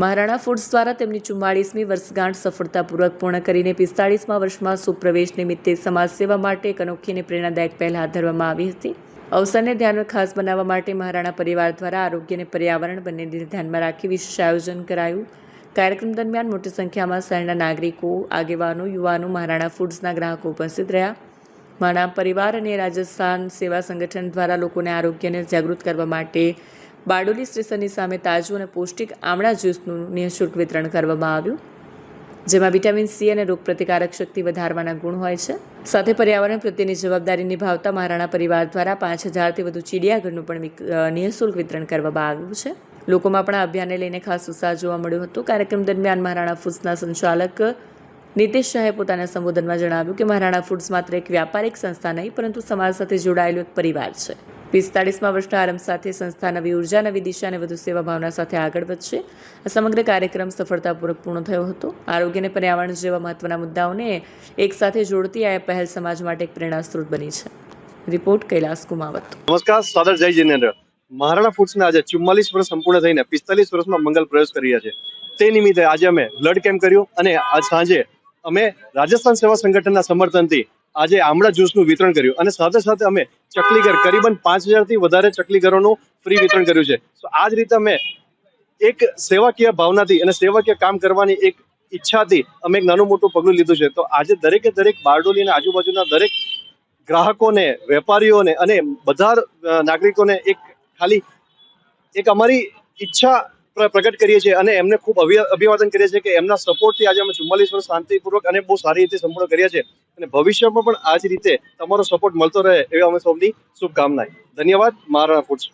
Maharana foods દ્વારા તેમની 44મી વર્ષગાંઠ સફળતાપૂર્વક પૂર્ણ કરીને 45મા વર્ષમાં સુપ્રવેશ નિમિત્તે સમાજ સેવા માટે એક અનોખી અને પ્રેરણાદાયક પહેલ હાથ ધરવામાં આવી હતી। અવસરને ધ્યાનમાં ખાસ બનાવવા માટે મહારાણા પરિવાર દ્વારા આરોગ્ય અને પર્યાવરણ બંનેને ધ્યાનમાં રાખી વિશેષ આયોજન કરાયું। કાર્યક્રમ દરમિયાન મોટી સંખ્યામાં શહેરના નાગરિકો, આગેવાનો, યુવાનો, મહારાણા ફૂડ્સના ગ્રાહકો ઉપસ્થિત રહ્યા। મહારાણા પરિવાર અને રાજસ્થાન સેવા સંગઠન દ્વારા લોકોને આરોગ્યને જાગૃત કરવા માટે બારડોલી સ્ટેશનની સામે તાજું અને પૌષ્ટિક આમળા જ્યુસનું નિઃશુલ્ક વિતરણ કરવામાં આવ્યું, જેમાં વિટામિન સી અને રોગપ્રતિકારક શક્તિ વધારવાના ગુણ હોય છે। સાથે પર્યાવરણ પ્રત્યેની જવાબદારી નિભાવતા મહારાણા પરિવાર દ્વારા 5000થી વધુ ચિડિયાઘરનું પણ નિઃશુલ્ક વિતરણ કરવામાં આવ્યું છે। લોકોમાં પણ આ અભિયાનને લઈને ખાસ ઉત્સાહ જોવા મળ્યો હતો। કાર્યક્રમ દરમિયાન મહારાણા ફૂડ્સના સંચાલક નીતિશ શાહે પોતાના સંબોધનમાં જણાવ્યું કે મહારાણા ફૂડ્સ માત્ર એક વ્યાપારિક સંસ્થા નહીં, પરંતુ સમાજ સાથે જોડાયેલો એક પરિવાર છે। 45મા વર્ષના આરંભ સાથે સંસ્થા નવી ઉર્જા, નવી દિશા અને વધુ સેવા ભાવના સાથે આગળ વધશે। આ સમગ્ર કાર્યક્રમ સફળતાપૂર્વક પૂર્ણ થયો હતો। આરોગ્ય અને પર્યાવરણ જેવા મહત્વના મુદ્દાઓને એક સાથે જોડતી આ પહેલ સમાજ માટે એક પ્રેરણા સ્ત્રોત બની છે। રિપોર્ટ કૈલાસ કુમાવત। નમસ્કાર, સાદર જય જિનેન્દ્ર। મહારાણા ફૂડ્સના આજે 44 વર્ષ સંપૂર્ણ થઈને 45 વર્ષમાં મંગલ પ્રવેશ કરી રહ્યા છે। તે નિમિત્તે આજે અમે બ્લડ કેમ્પ કર્યું અને આજ સાંજે અમે રાજસ્થાન સેવા સંગઠનના સમર્થનથી આજે આમળા જ્યુસનું વિતરણ કર્યું અને સાથે સાથે અમે ચકલીઘર કરીબન 5000થી વધારે ચકલીઘરોનું ફ્રી વિતરણ કર્યું છે। તો આ જ રીતે અમે એક સેવાકીય ભાવનાથી અને સેવાકીય કામ કરવાની એક ઈચ્છાથી અમે એક નાનું મોટું પગલું લીધું છે। તો આજે દરેકે દરેક બારડોલી અને આજુબાજુના દરેક ગ્રાહકોને, વેપારીઓને અને બધા નાગરિકોને એક અમારી ઈચ્છા પ્રગટ કરીએ છીએ અને એમને ખૂબ અભિવાદન કરીએ છીએ કે એમના સપોર્ટથી આજે અમે 44 વર્ષ શાંતિપૂર્વક અને બહુ સારી રીતે સંપૂર્ણ કર્યા છે અને ભવિષ્યમાં પણ આ જ રીતે તમારો સપોર્ટ મળતો રહે એવી અમે સૌની શુભકામનાએ। ધન્યવાદ, મહારાણા ફૂડ્સ।